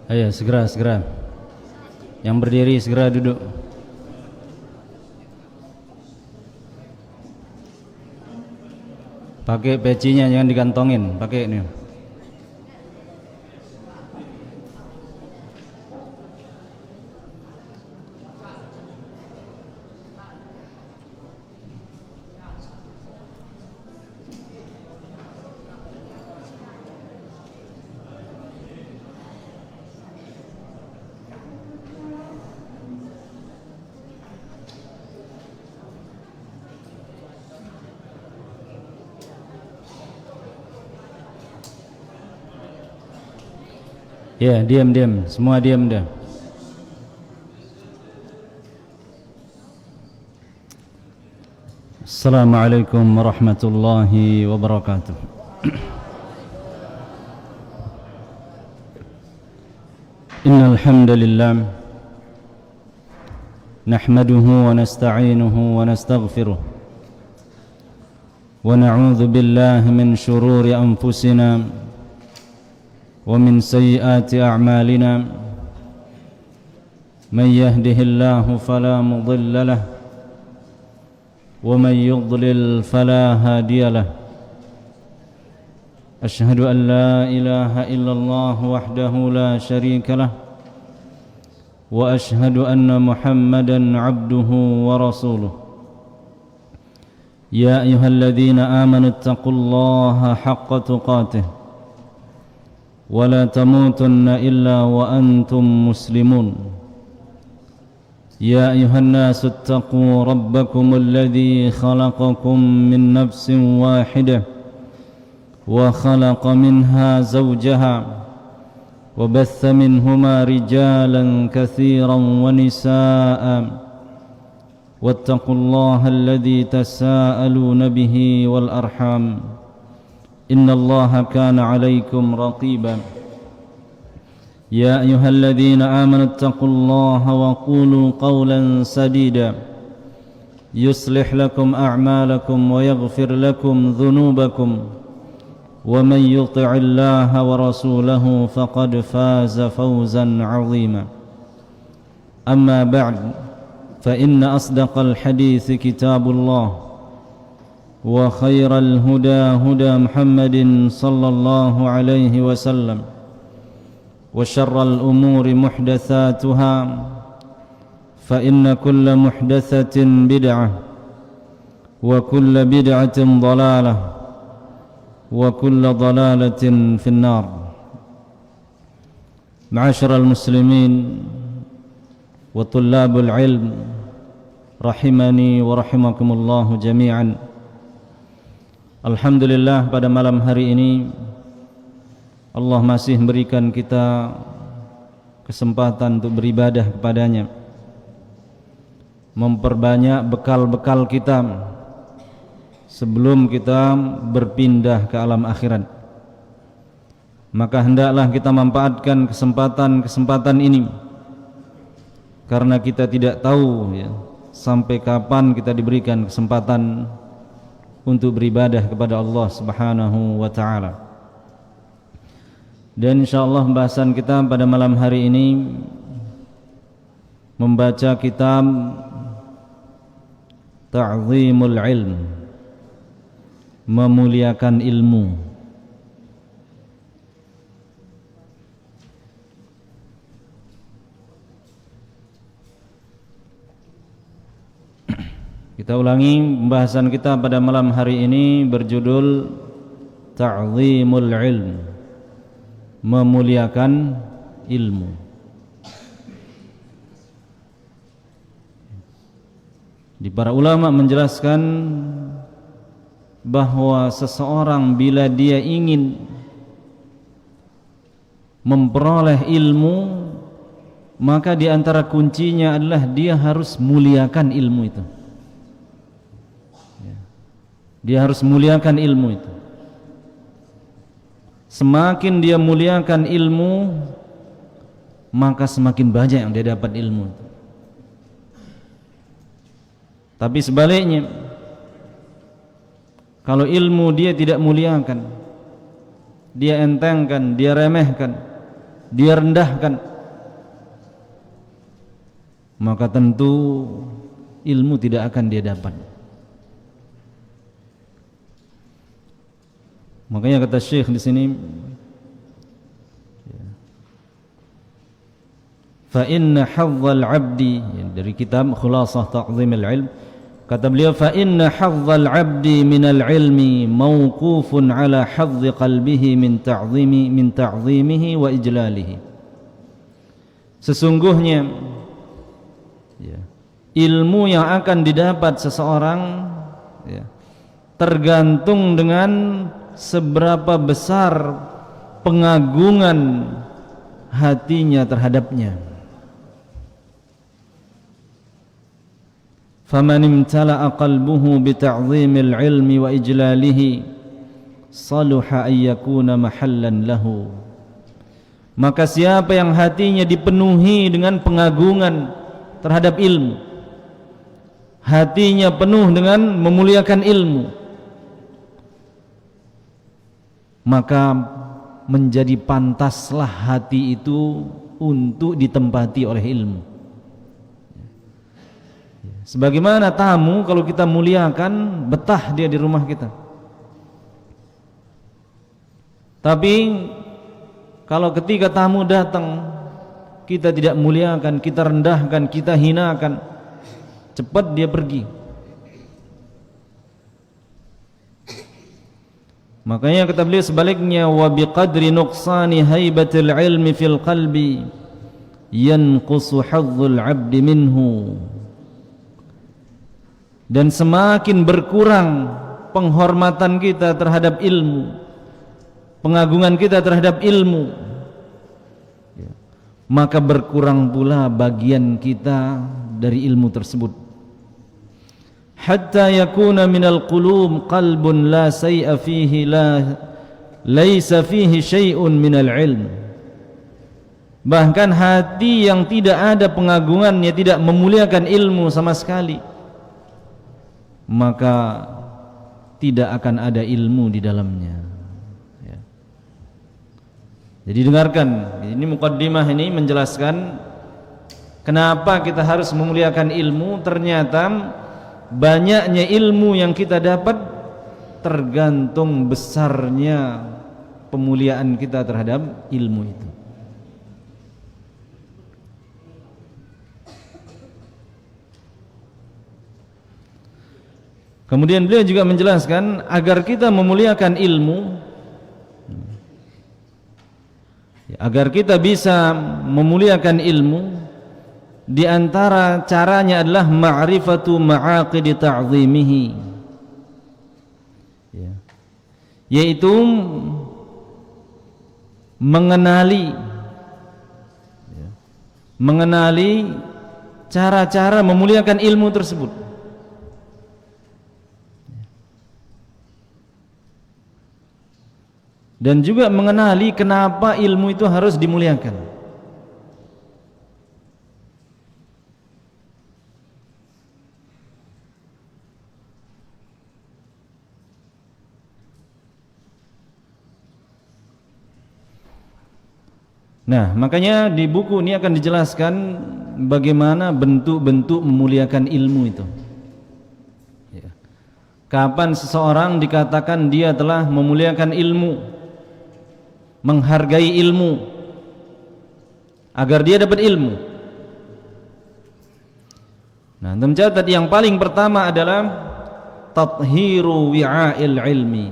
Ayo segera. Yang berdiri segera duduk. Pakai pecinya, jangan dikantongin, pakai ini. Ya, diam, semua diam dah. Assalamualaikum warahmatullahi wabarakatuh. Innal hamdalillah nahmaduhu wa nasta'inuhu wa nastaghfiruh wa na'udzu billahi min shururi anfusina ومن سيئات أعمالنا من يهده الله فلا مضل له ومن يضلل فلا هادي له أشهد أن لا إله إلا الله وحده لا شريك له وأشهد أن محمدا عبده ورسوله يا أيها الذين آمنوا اتقوا الله حق تقاته ولا تموتن إلا وأنتم مسلمون يا أيها الناس اتقوا ربكم الذي خلقكم من نفس واحدة وخلق منها زوجها وبث منهما رجالا كثيرا ونساء واتقوا الله الذي تساءلون به والأرحام إن الله كان عليكم رقيبا يا أيها الذين آمنوا اتقوا الله وقولوا قولا سديدا يصلح لكم أعمالكم ويغفر لكم ذنوبكم ومن يطع الله ورسوله فقد فاز فوزا عظيما أما بعد فإن أصدق الحديث كتاب الله وخير الهدى هدى محمد صلى الله عليه وسلم وشر الأمور محدثاتها فإن كل محدثة بدعة وكل بدعة ضلالة وكل ضلالة في النار معاشر المسلمين وطلاب العلم رحمني ورحمكم الله جميعا. Alhamdulillah, pada malam hari ini Allah masih memberikan kita kesempatan untuk beribadah kepadanya, memperbanyak bekal-bekal kita sebelum kita berpindah ke alam akhirat. Maka hendaklah kita memanfaatkan kesempatan ini, karena kita tidak tahu sampai kapan kita diberikan kesempatan untuk beribadah kepada Allah Subhanahu wa ta'ala. Dan insyaallah pembahasan kita pada malam hari ini membaca kitab Ta'zimul Ilm, memuliakan ilmu. Kita ulangi pembahasan kita pada malam hari ini berjudul Ta'zimul Ilm, memuliakan ilmu. Di para ulama menjelaskan bahwa seseorang bila dia ingin memperoleh ilmu, maka di antara kuncinya adalah dia harus muliakan ilmu itu. Dia harus muliakan ilmu itu. Semakin dia muliakan ilmu, maka semakin banyak yang dia dapat ilmu itu. Tapi sebaliknya, kalau ilmu dia tidak muliakan, dia entengkan, dia remehkan, dia rendahkan, maka tentu ilmu tidak akan dia dapat. Makanya kata Syekh di sini, fa inna hazzal 'abdi, dari kitab Khulasah Ta'zimul Ilm, kata beliau, fa inna hazzal 'abdi minal ilmi mawqufun ala hazzi qalbihi min ta'zimihi wa ijlalihi. Sesungguhnya ilmu yang akan didapat seseorang tergantung dengan seberapa besar pengagungan hatinya terhadapnya. فَمَنْ امْتَلَأَ قَلْبُهُ بِتَعْظِيمِ الْعِلْمِ وَإِجْلَالِهِ صَلُحَ أَنْ يَكُونَ مَحَلًّا لَهُ. Maka siapa yang hatinya dipenuhi dengan pengagungan terhadap ilmu, hatinya penuh dengan memuliakan ilmu, maka menjadi pantaslah hati itu untuk ditempati oleh ilmu. Sebagaimana tamu, kalau kita muliakan, betah dia di rumah kita. Tapi kalau ketika tamu datang, kita tidak muliakan, kita rendahkan, kita hinakan, cepat dia pergi. Makanya kata beliau sebaliknya, wa biqadri nuqsani haibatil ilmi fil qalbi yanqusu hazzul 'abdi minhu. Dan semakin berkurang penghormatan kita terhadap ilmu, pengagungan kita terhadap ilmu, maka berkurang pula bagian kita dari ilmu tersebut. Hatta yakuna minal qulub qalbun la say'a fihi laysa fihi syai'un minal ilm. Bahkan hati yang tidak ada pengagungannya, tidak memuliakan ilmu sama sekali, maka tidak akan ada ilmu di dalamnya. Jadi dengarkan, ini muqaddimah ini menjelaskan kenapa kita harus memuliakan ilmu. Ternyata banyaknya ilmu yang kita dapat tergantung besarnya pemuliaan kita terhadap ilmu itu. Kemudian beliau juga menjelaskan agar kita memuliakan ilmu, agar kita bisa memuliakan ilmu, di antara caranya adalah ma'rifatu ma'aqidi ta'zimihi, yaitu mengenali cara-cara memuliakan ilmu tersebut. Dan juga mengenali kenapa ilmu itu harus dimuliakan. Nah, makanya di buku ini akan dijelaskan bagaimana bentuk-bentuk memuliakan ilmu itu. Kapan seseorang dikatakan dia telah memuliakan ilmu, menghargai ilmu, agar dia dapat ilmu. Nah, mencatat yang paling pertama adalah tathiru wi'a'il ilmi,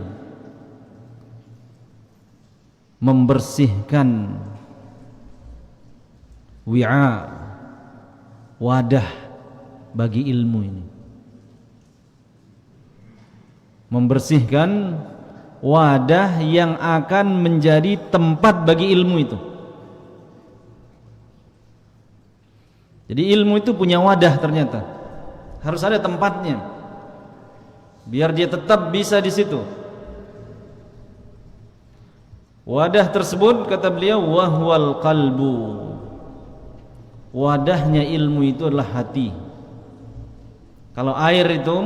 membersihkan wadah bagi ilmu ini, membersihkan wadah yang akan menjadi tempat bagi ilmu itu. Jadi ilmu itu punya wadah, ternyata harus ada tempatnya biar dia tetap bisa di situ. Wadah tersebut, kata beliau, wahwal qalbu, wadahnya ilmu itu adalah hati. Kalau air itu,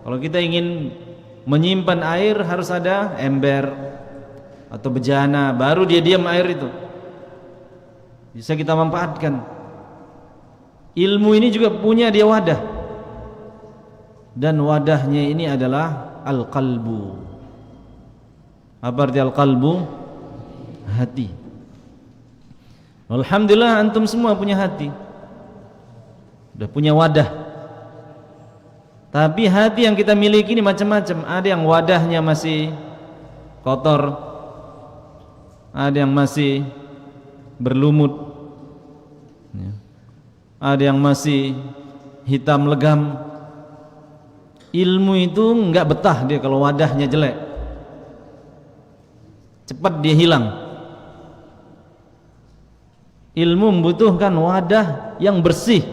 kalau kita ingin menyimpan air harus ada ember atau bejana, baru dia diam air itu. bisa kita manfaatkan. Ilmu ini juga punya dia wadah, dan wadahnya ini adalah al-qalbu. Apa arti al-qalbu? Hati. Alhamdulillah antum semua punya hati, udah punya wadah. Tapi hati yang kita miliki ini macam-macam. Ada yang wadahnya masih kotor, ada yang masih berlumut, ada yang masih hitam legam. Ilmu itu enggak betah dia kalau wadahnya jelek, cepat dia hilang. Ilmu membutuhkan wadah yang bersih.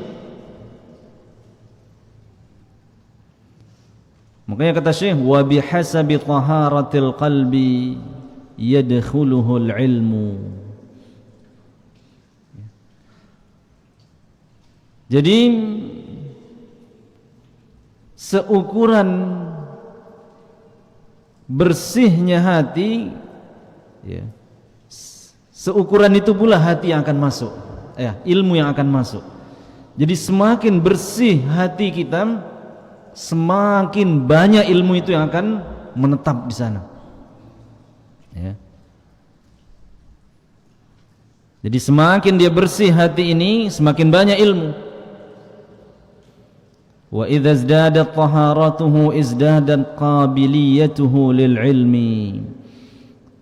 Makanya kata Syekh, wa bihasabi taharatil qalbi yadkhuluhul ilmu. Jadi seukuran bersihnya hati, ya, seukuran itu pula hati yang akan masuk, ya, ilmu yang akan masuk. Jadi semakin bersih hati kita, semakin banyak ilmu itu yang akan menetap di sana, ya. Jadi semakin dia bersih hati ini, semakin banyak ilmu. Wa idza izdadat taharatuhu izdadat qabiliyatuhu lil ilmi.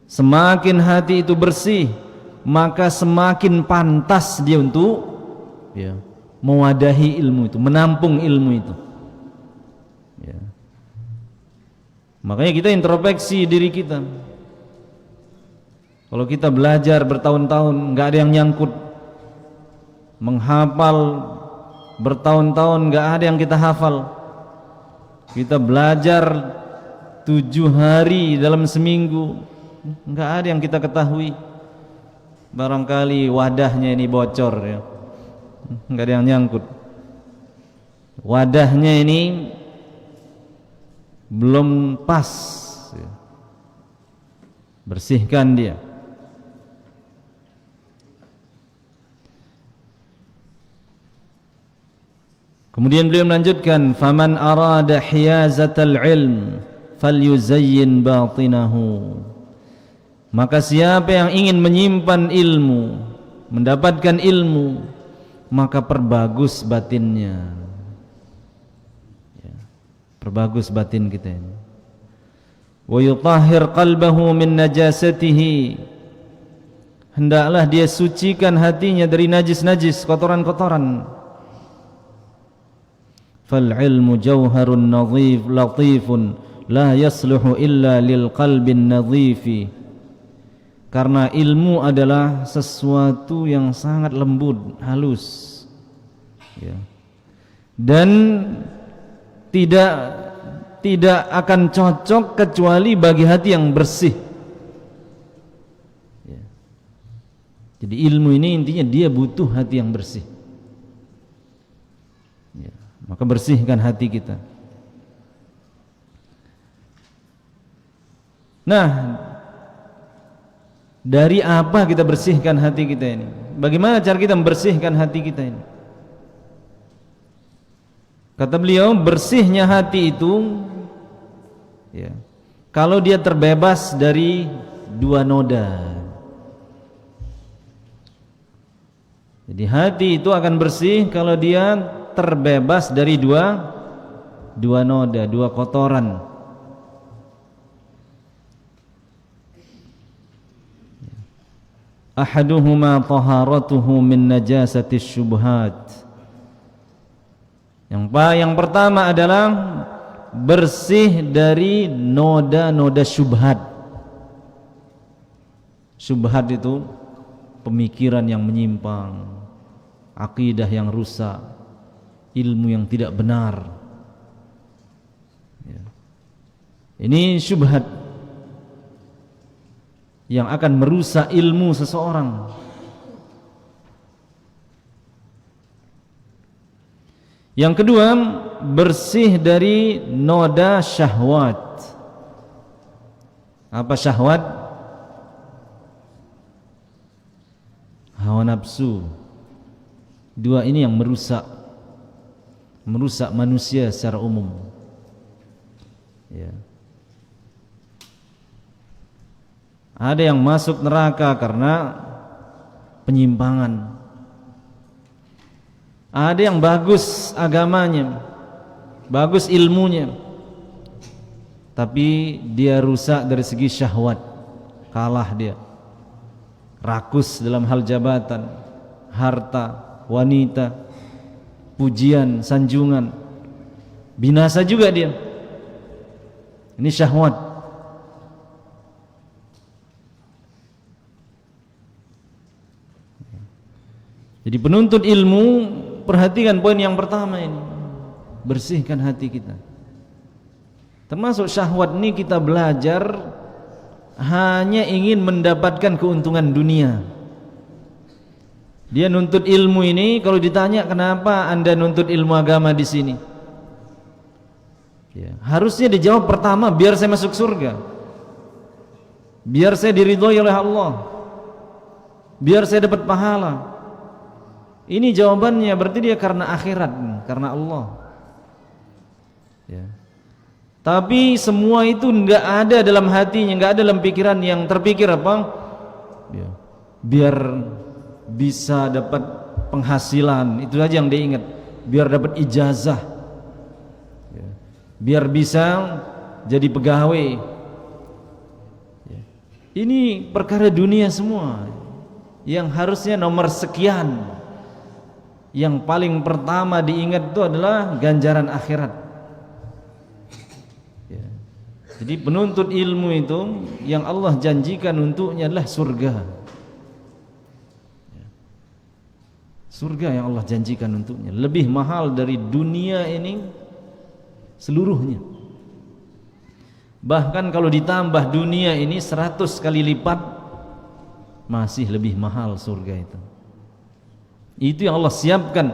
Semakin hati itu bersih, maka semakin pantas dia untuk, ya, mewadahi ilmu itu, menampung ilmu itu, ya. Makanya kita introspeksi diri kita. Kalau kita belajar bertahun-tahun nggak ada yang nyangkut, menghafal bertahun-tahun nggak ada yang kita hafal. Kita belajar 7 hari dalam seminggu, nggak ada yang kita ketahui. Barangkali wadahnya ini bocor, ya, nggak ada yang nyangkut. Wadahnya ini belum pas, ya. Bersihkan dia. Kemudian beliau melanjutkan, faman arada hiyazatal ilm falyuzayyin batinahu. Maka siapa yang ingin menyimpan ilmu, mendapatkan ilmu, maka perbagus batinnya, ya, perbagus batin kita ini. Wa yutahhir qalbahu min najasatihi. Hendaklah dia sucikan hatinya dari najis-najis, kotoran-kotoran. Fal ilmu jauharun nadhif latifun la yasluhu illa lil qalbin nadhifi. Karena ilmu adalah sesuatu yang sangat lembut, halus, ya. Dan tidak akan cocok kecuali bagi hati yang bersih, ya. Jadi ilmu ini intinya dia butuh hati yang bersih, ya. Maka bersihkan hati kita. Nah, dari apa kita bersihkan hati kita ini? Bagaimana cara kita membersihkan hati kita ini? Kata beliau, bersihnya hati itu, ya, kalau dia terbebas dari 2 noda. Jadi hati itu akan bersih kalau dia terbebas dari dua noda, 2 kotoran. Ahaduhuma taharatuhu min najasati syubhat. Yang pertama adalah bersih dari noda-noda syubhat. Syubhat itu pemikiran yang menyimpang, akidah yang rusak, ilmu yang tidak benar, ya. Ini syubhat yang akan merusak ilmu seseorang. Yang kedua, bersih dari noda syahwat. Apa syahwat? hawa nafsu. Dua ini yang merusak manusia secara umum. Ya. Ada yang masuk neraka karena penyimpangan. Ada yang bagus agamanya, bagus ilmunya, tapi dia rusak dari segi syahwat, kalah dia, rakus dalam hal jabatan, harta, wanita, pujian, sanjungan, binasa juga dia. Ini syahwat. Jadi penuntut ilmu, perhatikan poin yang pertama ini, bersihkan hati kita. Termasuk syahwat ini kita belajar hanya ingin mendapatkan keuntungan dunia. Dia nuntut ilmu ini, kalau ditanya kenapa Anda nuntut ilmu agama di sini? Ya, harusnya dijawab pertama, biar saya masuk surga, biar saya diridhoi oleh Allah, biar saya dapat pahala. Ini jawabannya, berarti dia karena akhirat, karena Allah. Ya. Tapi semua itu enggak ada dalam hatinya, enggak ada dalam pikiran. Yang terpikir apa? Ya. Biar bisa dapat penghasilan, itu aja yang dia ingat. Biar dapat ijazah, ya. Biar bisa jadi pegawai. Ya. Ini perkara dunia semua, yang harusnya nomor sekian. Yang paling pertama diingat itu adalah ganjaran akhirat. Ya. Jadi penuntut ilmu itu yang Allah janjikan untuknya adalah surga. Ya. Surga yang Allah janjikan untuknya lebih mahal dari dunia ini seluruhnya. Bahkan kalau ditambah dunia ini 100 kali lipat, masih lebih mahal surga itu. Itu yang Allah siapkan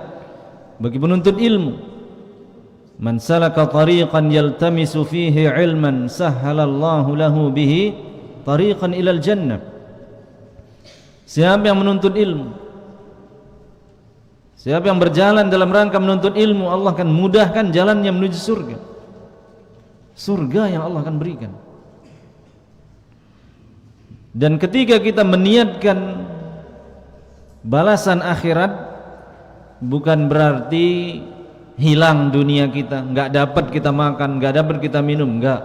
bagi penuntut ilmu. Man salaka tariqan yaltamisu fihi ilman sahhalallahu lahu bihi tariqan ilal jannah. Siapa yang menuntut ilmu, siapa yang berjalan dalam rangka menuntut ilmu, Allah akan mudahkan jalannya menuju surga. Surga yang Allah akan berikan. Dan ketika kita meniatkan balasan akhirat, bukan berarti hilang dunia kita, enggak dapat kita makan, enggak dapat kita minum, enggak.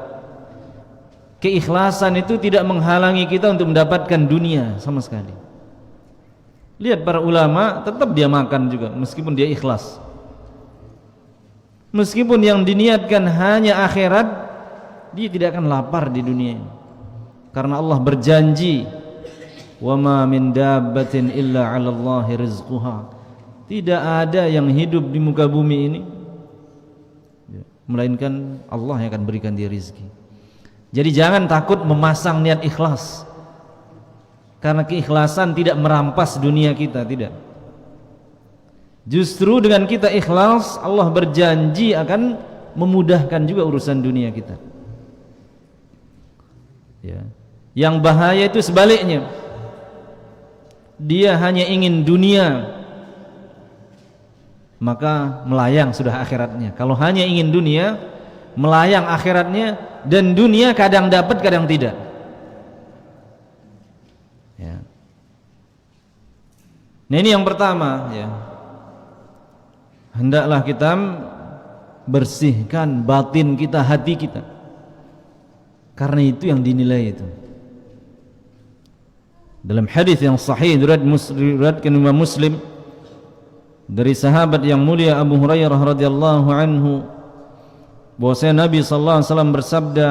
Keikhlasan itu tidak menghalangi kita untuk mendapatkan dunia sama sekali. Lihat para ulama, tetap dia makan juga meskipun dia ikhlas. Meskipun yang diniatkan hanya akhirat, dia tidak akan lapar di dunia ini. Karena Allah berjanji, wa ma min dabbatin illa 'ala Allahi rizquha. Tidak ada yang hidup di muka bumi ini melainkan Allah yang akan berikan dia rezeki. Jadi jangan takut memasang niat ikhlas, karena keikhlasan tidak merampas dunia kita, tidak. Justru dengan kita ikhlas, Allah berjanji akan memudahkan juga urusan dunia kita. Ya. Yang bahaya itu sebaliknya, dia hanya ingin dunia, maka melayang sudah akhiratnya. Kalau hanya ingin dunia, melayang akhiratnya, dan dunia kadang dapat kadang tidak. Ya. Nah, ini yang pertama, ya. Hendaklah kita bersihkan batin kita, hati kita, karena itu yang dinilai itu. Dalam hadis yang sahih diriwayatkan Imam Muslim dari sahabat yang mulia Abu Hurairah radhiyallahu anhu, bahwasanya Nabi sallallahu alaihi wasallam bersabda,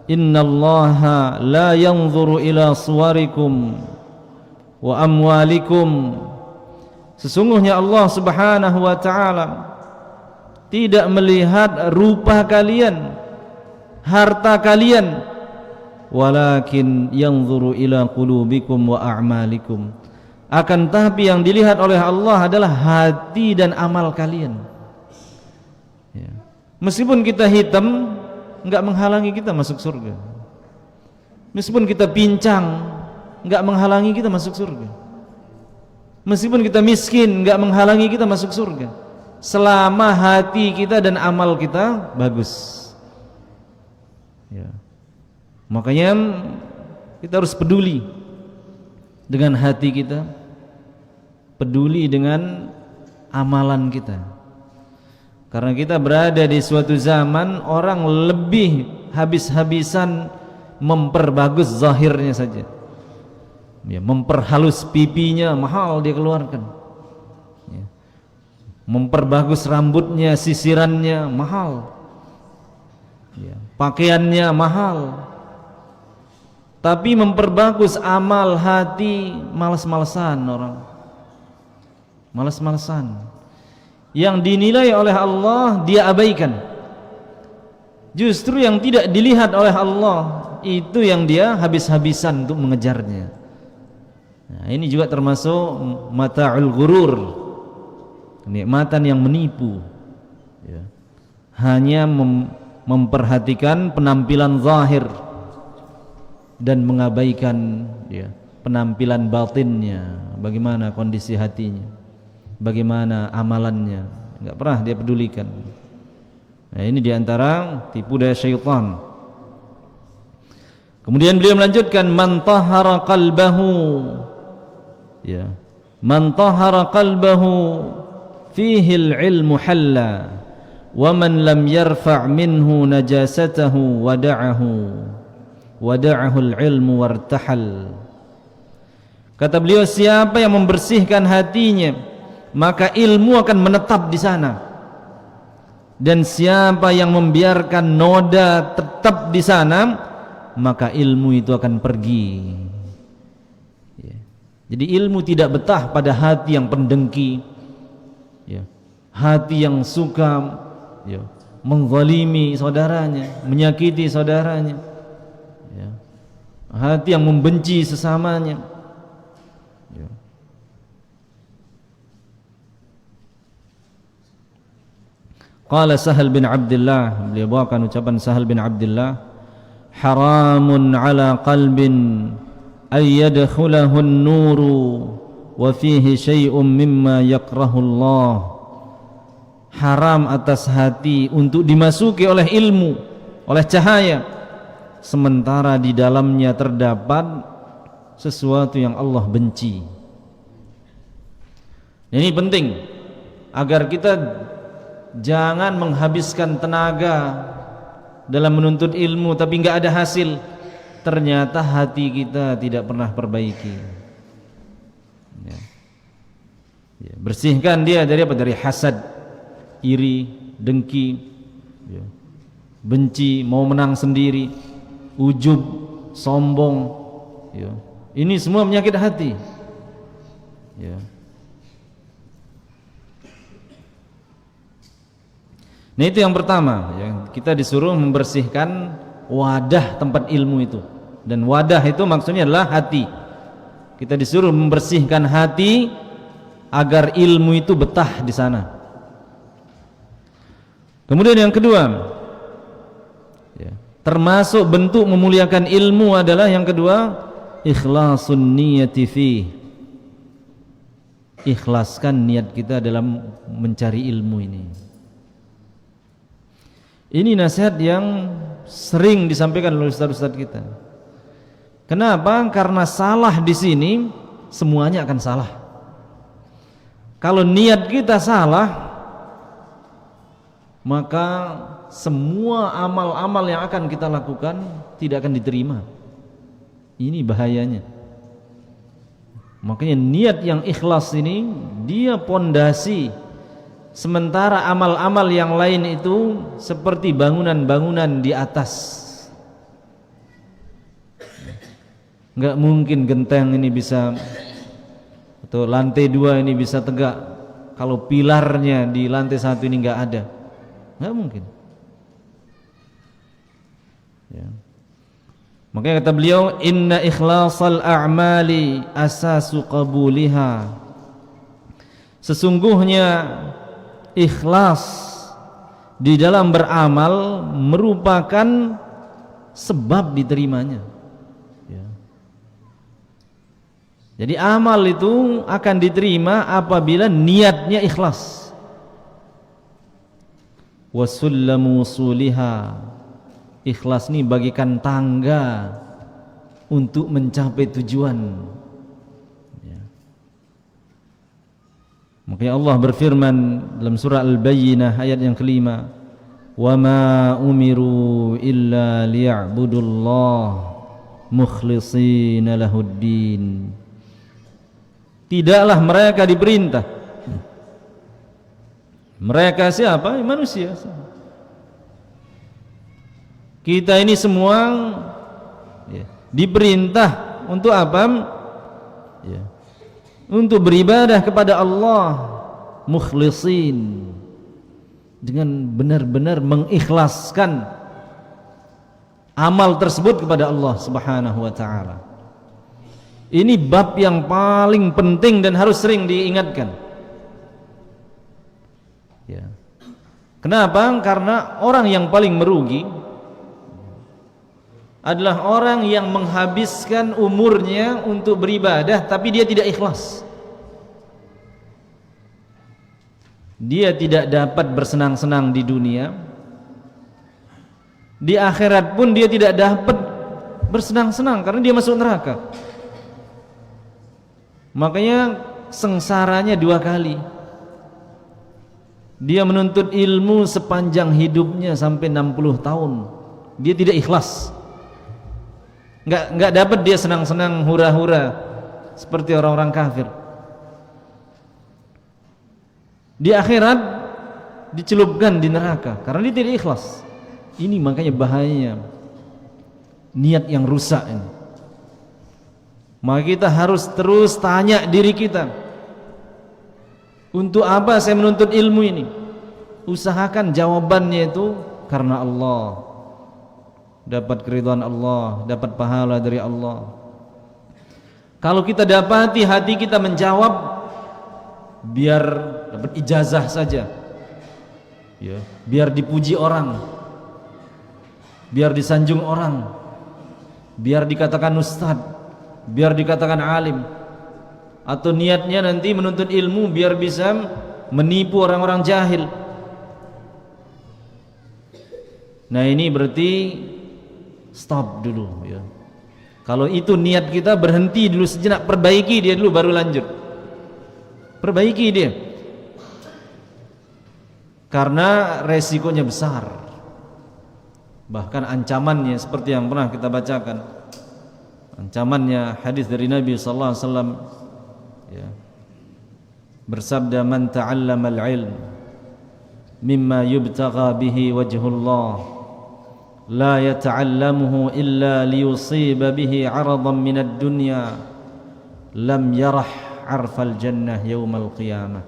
"Innallaha la yanzuru ila suwarikum wa amwalikum." Sesungguhnya Allah Subhanahu wa taala tidak melihat rupa kalian, harta kalian, walakin yanzuru ila qulubikum wa a'malikum. Akan tapi yang dilihat oleh Allah adalah hati dan amal kalian. Ya. Meskipun kita hitam, enggak menghalangi kita masuk surga. Meskipun kita pincang, enggak menghalangi kita masuk surga. Meskipun kita miskin, enggak menghalangi kita masuk surga selama hati kita dan amal kita bagus. Ya. Makanya kita harus peduli dengan hati kita, peduli dengan amalan kita. Karena kita berada di suatu zaman orang lebih habis-habisan memperbagus zahirnya saja. Ya, memperhalus pipinya mahal dia keluarkan. Ya. Memperbagus rambutnya, sisirannya mahal. Ya. Pakaiannya mahal. Tapi memperbagus amal hati malas-malesan orang. Malas-malesan. Yang dinilai oleh Allah dia abaikan. Justru yang tidak dilihat oleh Allah itu yang dia habis-habisan untuk mengejarnya. Nah, ini juga termasuk mata'ul ghurur, kenikmatan yang menipu. Ya. Hanya memperhatikan penampilan zahir dan mengabaikan ya, penampilan batinnya, bagaimana kondisi hatinya, bagaimana amalannya, enggak pernah dia pedulikan. Nah, ini diantara tipu daya syaitan. Kemudian beliau melanjutkan, man tahara qalbahu, ya, man tahara qalbahu fihi al-ilmu halla, wa man lam yarfa' minhu najasatahu wada'ahu al-ilmu wartahal. Kata beliau, siapa yang membersihkan hatinya, maka ilmu akan menetap di sana. Dan siapa yang membiarkan noda tetap di sana, maka ilmu itu akan pergi. Ya. Jadi ilmu tidak betah pada hati yang pendengki, ya. Hati yang suka ya, menzalimi saudaranya, menyakiti saudaranya, ya. Hati yang membenci sesamanya, ya. Qala Sahal bin Abdullah, beliau bawakan ucapan Sahal bin Abdullah, haramun ala qalbin ay yadkhulahu an-nuru wa fihi syai'un mimma yakrahu Allah. Haram atas hati untuk dimasuki oleh ilmu, oleh cahaya, sementara di dalamnya terdapat sesuatu yang Allah benci. Ini penting agar kita jangan menghabiskan tenaga dalam menuntut ilmu tapi enggak ada hasil. Ternyata hati kita tidak pernah perbaiki. Ya. Ya. Bersihkan dia dari apa? Dari hasad, iri, dengki, ya. Benci, mau menang sendiri, ujub, sombong, ya. Ini semua menyakit hati. Ya. Nah, itu yang pertama ya. Kita disuruh membersihkan wadah tempat ilmu itu. Dan wadah itu maksudnya adalah hati. Kita disuruh membersihkan hati agar ilmu itu betah di sana. Kemudian yang kedua ya, termasuk bentuk memuliakan ilmu adalah yang kedua, ikhlasun niyati fi. Ikhlaskan niat kita dalam mencari ilmu ini. Ini nasihat yang sering disampaikan oleh ustaz-ustaz kita. Kenapa? Karena salah di sini semuanya akan salah. Kalau niat kita salah, maka semua amal-amal yang akan kita lakukan tidak akan diterima. Ini bahayanya. Makanya niat yang ikhlas ini dia pondasi. Sementara amal-amal yang lain itu seperti bangunan-bangunan di atas. Enggak mungkin genteng ini bisa, atau lantai 2 ini bisa tegak kalau pilarnya di lantai 1 ini enggak ada. Enggak mungkin. Ya. Makanya kata beliau, inna ikhlasal a'mali asasu qabuliha. Sesungguhnya ikhlas di dalam beramal merupakan sebab diterimanya. Ya. Jadi amal itu akan diterima apabila niatnya ikhlas. Wasullamu wusuliha, ikhlas ini bagikan tangga untuk mencapai tujuan. Ya. Makanya Allah berfirman dalam surah Al-Bayyinah ayat yang kelima, wa ma umiru illa liya'budullah mukhlishina lahuddin. Tidaklah mereka diperintah. Mereka siapa? Manusia. Kita ini semua ya, diperintah untuk apa? Ya, untuk beribadah kepada Allah mukhlisin, dengan benar-benar mengikhlaskan amal tersebut kepada Allah Subhanahu wa taala. Ini bab yang paling penting dan harus sering diingatkan. Ya. Kenapa? Karena orang yang paling merugi adalah orang yang menghabiskan umurnya untuk beribadah tapi dia tidak ikhlas. Dia tidak dapat bersenang-senang di dunia, di akhirat pun dia tidak dapat bersenang-senang karena dia masuk neraka. Makanya sengsaranya dua kali. Dia menuntut ilmu sepanjang hidupnya sampai 60 tahun. Dia tidak ikhlas. Enggak dapat dia senang-senang hura-hura seperti orang-orang kafir. Di akhirat dicelupkan di neraka karena dia tidak ikhlas. Ini makanya bahayanya niat yang rusak ini. Maka kita harus terus tanya diri kita, untuk apa saya menuntut ilmu ini? Usahakan jawabannya itu karena Allah, dapat keridhaan Allah, dapat pahala dari Allah. Kalau kita dapati hati kita menjawab biar dapat ijazah saja ya, biar dipuji orang, biar disanjung orang, biar dikatakan ustadz, biar dikatakan alim, atau niatnya nanti menuntut ilmu biar bisa menipu orang-orang jahil. Nah ini berarti stop dulu ya. Kalau itu niat kita, berhenti dulu sejenak, perbaiki dia dulu baru lanjut. Perbaiki dia, karena resikonya besar, bahkan ancamannya seperti yang pernah kita bacakan. Ancamannya hadis dari Nabi sallallahu alaihi wasallam ya, bersabda, man ta'allama al-ilm mimma yubtagha bihi wajhullah la yata'allamuhu illa liyusiba bihi 'aradan min ad-dunya lam yarah 'arfal jannah yaumal qiyamah.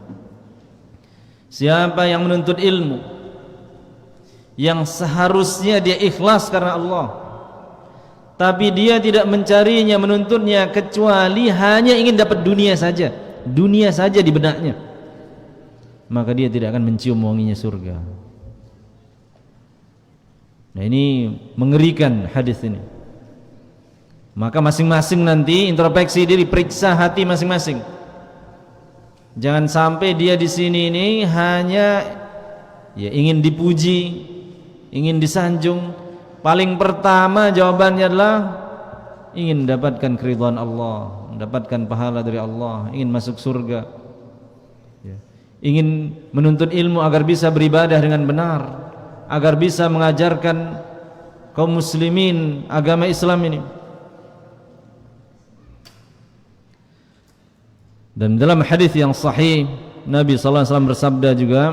Siapa yang menuntut ilmu yang seharusnya dia ikhlas karena Allah, tapi dia tidak mencarinya, menuntutnya kecuali hanya ingin dapat dunia saja di benaknya, maka dia tidak akan mencium wanginya surga. Nah ini mengerikan hadis ini. Maka masing-masing nanti introspeksi diri, periksa hati masing-masing. Jangan sampai dia di sini ini hanya ya ingin dipuji, ingin disanjung. Paling pertama jawabannya adalah ingin mendapatkan keridhaan Allah, mendapatkan pahala dari Allah, ingin masuk surga ya. Ingin menuntut ilmu agar bisa beribadah dengan benar, agar bisa mengajarkan kaum muslimin agama Islam ini. Dan dalam hadis yang sahih Nabi sallallahu alaihi wasallam bersabda juga,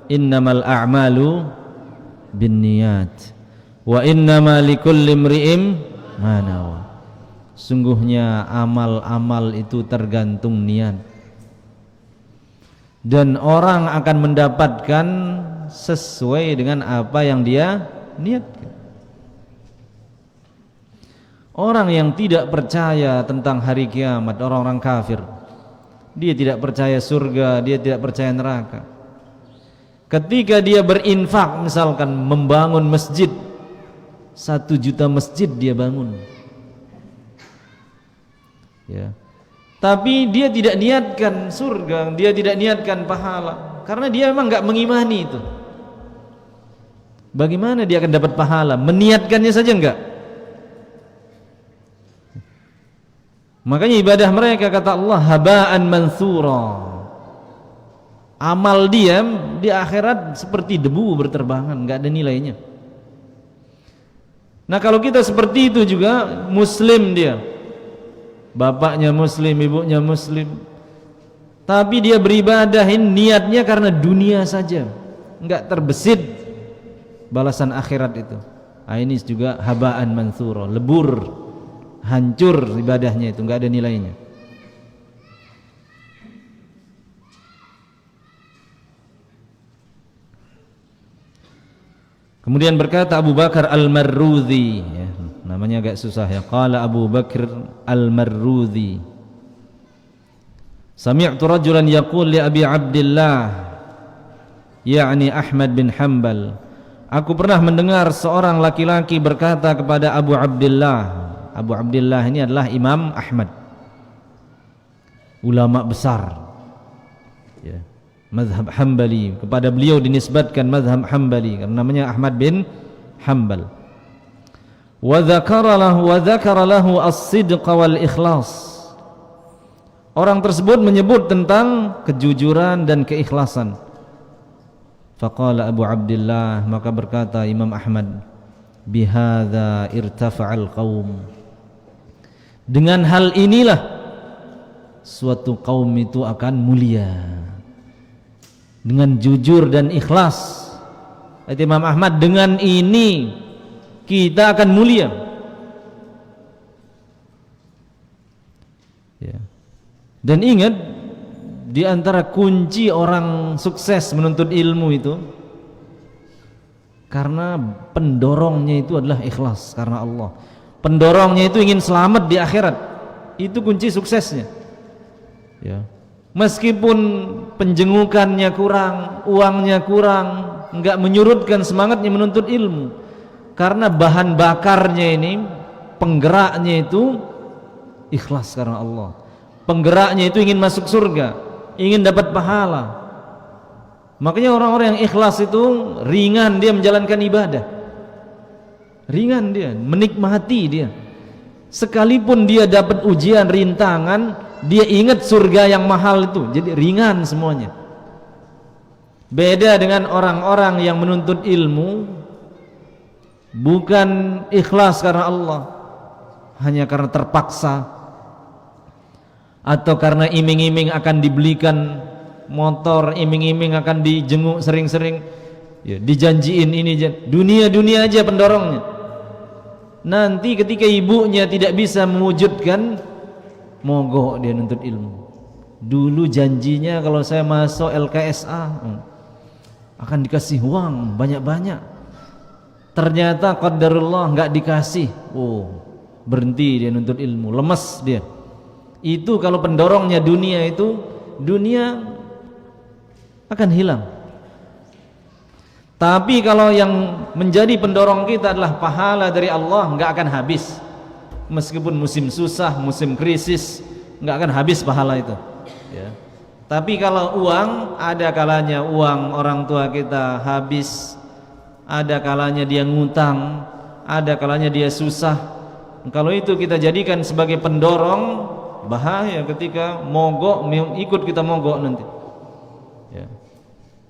innamal a'malu binniyat wa innama likulli imri'in ma nawa. Sungguhnya amal-amal itu tergantung niat, dan orang akan mendapatkan sesuai dengan apa yang dia niatkan. Orang yang tidak percaya tentang hari kiamat, orang-orang kafir, dia tidak percaya surga, dia tidak percaya neraka. Ketika dia berinfak, misalkan membangun masjid, 1 juta masjid dia bangun ya. tapi dia tidak niatkan surga, dia tidak niatkan pahala, karena dia memang nggak mengimani itu. Bagaimana dia akan dapat pahala? Meniatkannya saja enggak. Makanya ibadah mereka, kata Allah, haba'an mansura. Amal dia di akhirat seperti debu berterbangan, enggak ada nilainya. Nah, kalau kita seperti itu juga, muslim dia, bapaknya muslim, ibunya muslim, tapi dia beribadahin niatnya karena dunia saja, enggak terbesit balasan akhirat itu. Nah, ini juga haba'an mansura, lebur, hancur ibadahnya itu, enggak ada nilainya. Kemudian berkata Abu Bakar Al-Marruzi, ya, namanya agak susah ya. Qala Abu Bakar Al-Marruzi, sami'tu rajulan yaqul li Abi Abdillah, yakni Ahmad bin Hanbal. Aku pernah mendengar seorang laki-laki berkata kepada Abu Abdillah. Abu Abdillah ini adalah Imam Ahmad, ulama besar, ya, mazhab Hambali. Kepada beliau dinisbatkan mazhab Hambali karena namanya Ahmad bin Hanbal. Wa dzakara lahu as-sidq wal ikhlas. Orang tersebut menyebut tentang kejujuran dan keikhlasan. Faqala Abu Abdillah, maka berkata Imam Ahmad, bihadza irtafa'al qaum. Dengan hal inilah suatu kaum itu akan mulia, dengan jujur dan ikhlas. Kata Imam Ahmad, dengan ini kita akan mulia, ya. Dan ingat, di antara kunci orang sukses menuntut ilmu itu, karena pendorongnya itu adalah ikhlas karena Allah. Pendorongnya itu ingin selamat di akhirat. Itu kunci suksesnya, ya. Meskipun penjengukannya kurang, uangnya kurang, enggak menyurutkan semangatnya menuntut ilmu, karena bahan bakarnya ini, penggeraknya itu ikhlas karena Allah. Penggeraknya itu ingin masuk surga, ingin dapat pahala. Makanya orang-orang yang ikhlas itu ringan dia menjalankan ibadah, ringan dia menikmati dia. Sekalipun dia dapat ujian, rintangan, dia ingat surga yang mahal itu, jadi ringan semuanya. Beda dengan orang-orang yang menuntut ilmu bukan ikhlas karena Allah, hanya karena terpaksa, atau karena iming-iming akan dibelikan motor, iming-iming akan dijenguk sering-sering, ya, dijanjiin ini, dunia-dunia aja pendorongnya. Nanti ketika ibunya tidak bisa mewujudkan, mogok dia nuntut ilmu. Dulu janjinya kalau saya masuk LKSA akan dikasih uang banyak-banyak, ternyata qadarullah nggak dikasih. Oh, berhenti dia nuntut ilmu, lemes dia. Itu kalau pendorongnya dunia, itu dunia akan hilang. Tapi kalau yang menjadi pendorong kita adalah pahala dari Allah, nggak akan habis. Meskipun musim susah, musim krisis, nggak akan habis pahala itu, ya. Tapi kalau uang, ada kalanya uang orang tua kita habis, ada kalanya dia ngutang, ada kalanya dia susah. Kalau itu kita jadikan sebagai pendorong, bahaya ketika mogok, ikut kita mogok nanti, ya.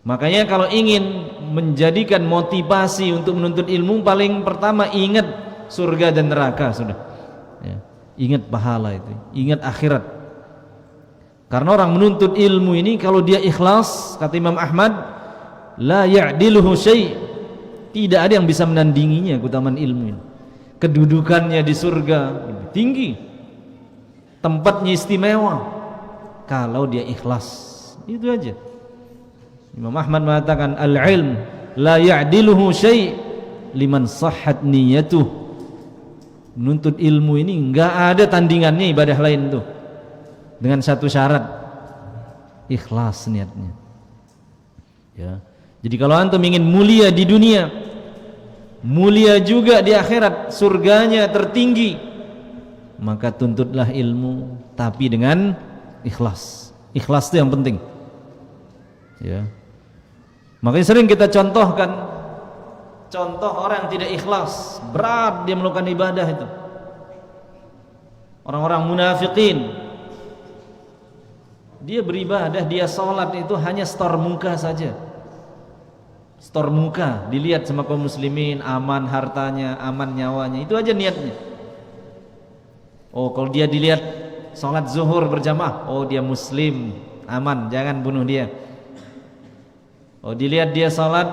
Makanya kalau ingin menjadikan motivasi untuk menuntut ilmu, paling pertama ingat surga dan neraka sudah, ya. Ingat pahala itu, ingat akhirat. Karena orang menuntut ilmu ini kalau dia ikhlas, kata Imam Ahmad, la ya'diluhu syai', tidak ada yang bisa menandinginya keutamaan ilmu ini. Kedudukannya di surga lebih tinggi, tempatnya istimewa kalau dia ikhlas. Itu aja. Imam Ahmad mengatakan al-ilm la ya'diluhu syai' liman sahhat niyatuh. Menuntut ilmu ini enggak ada tandingannya ibadah lain tuh, dengan satu syarat, ikhlas niatnya, ya. Jadi kalau antum ingin mulia di dunia, mulia juga di akhirat, surganya tertinggi, maka tuntutlah ilmu tapi dengan ikhlas. Ikhlas itu yang penting. Ya. Makanya sering kita contohkan contoh orang yang tidak ikhlas, berat dia melakukan ibadah itu. Orang-orang munafikin, dia beribadah, dia sholat itu hanya setor muka saja. Setor muka, dilihat sama kaum muslimin, aman hartanya, aman nyawanya, itu aja niatnya. Oh, kalau dia dilihat sholat zuhur berjamaah, oh dia muslim, aman, jangan bunuh dia. Oh, dilihat dia sholat